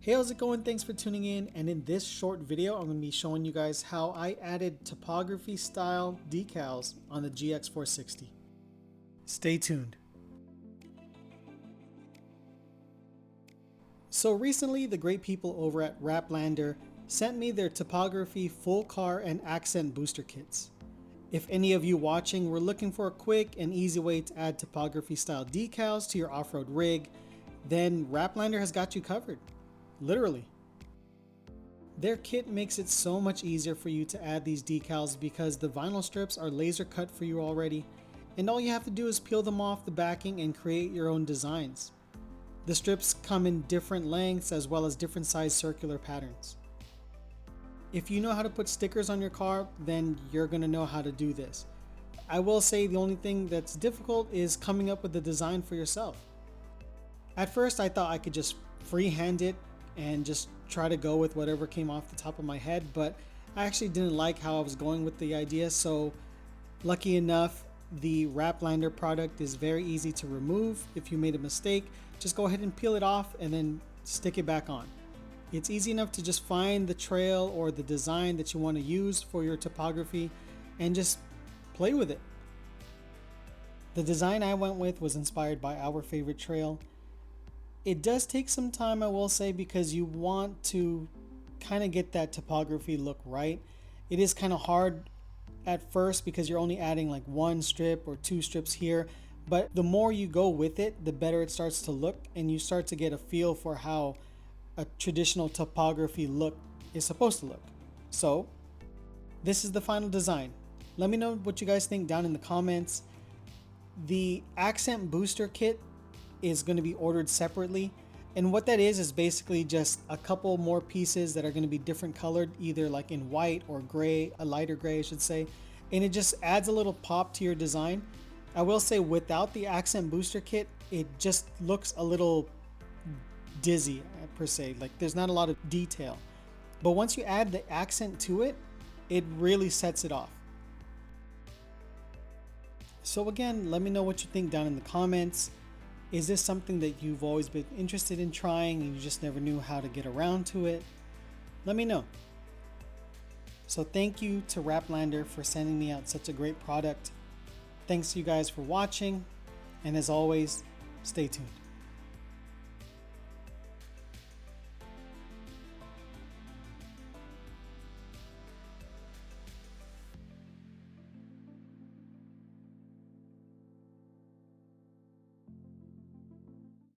Hey, how's it going? Thanks for tuning in. And in this short video, I'm going to be showing you guys how I added topography style decals on the GX460. Stay tuned. So recently, the great people over at WrapLander sent me their topography full car and accent booster kits. If any of you watching were looking for a quick and easy way to add topography style decals to your off-road rig, then WrapLander has got you covered. Literally. Their kit makes it so much easier for you to add these decals because the vinyl strips are laser cut for you already, and all you have to do is peel them off the backing and create your own designs. The strips come in different lengths as well as different size circular patterns. If you know how to put stickers on your car, then you're going to know how to do this. I will say the only thing that's difficult is coming up with the design for yourself. At first I thought I could just freehand it and just try to go with whatever came off the top of my head, but I actually didn't like how I was going with the idea. So lucky enough, the WrapLander product is very easy to remove. If you made a mistake, just go ahead and peel it off and then stick it back on. It's easy enough to just find the trail or the design that you want to use for your topography and just play with it. The design I went with was inspired by our favorite trail. It does take some time, I will say, because you want to kind of get that topography look right. It is kind of hard at first because you're only adding like one strip or two strips here, but the more you go with it, the better it starts to look, and you start to get a feel for how a traditional topography look is supposed to look. So this is the final design. Let me know what you guys think down in the comments. The accent booster kit is going to be ordered separately, and what that is basically just a couple more pieces that are going to be different colored, either like in white or gray, a lighter gray I should say, and it just adds a little pop to your design. I will say without the accent booster kit, it just looks a little dizzy per se, like there's not a lot of detail, but once you add the accent to it, it really sets it off. So again, let me know what you think down in the comments. Is this something that you've always been interested in trying and you just never knew how to get around to it? Let me know. So thank you to WrapLander for sending me out such a great product. Thanks to you guys for watching, and as always, stay tuned.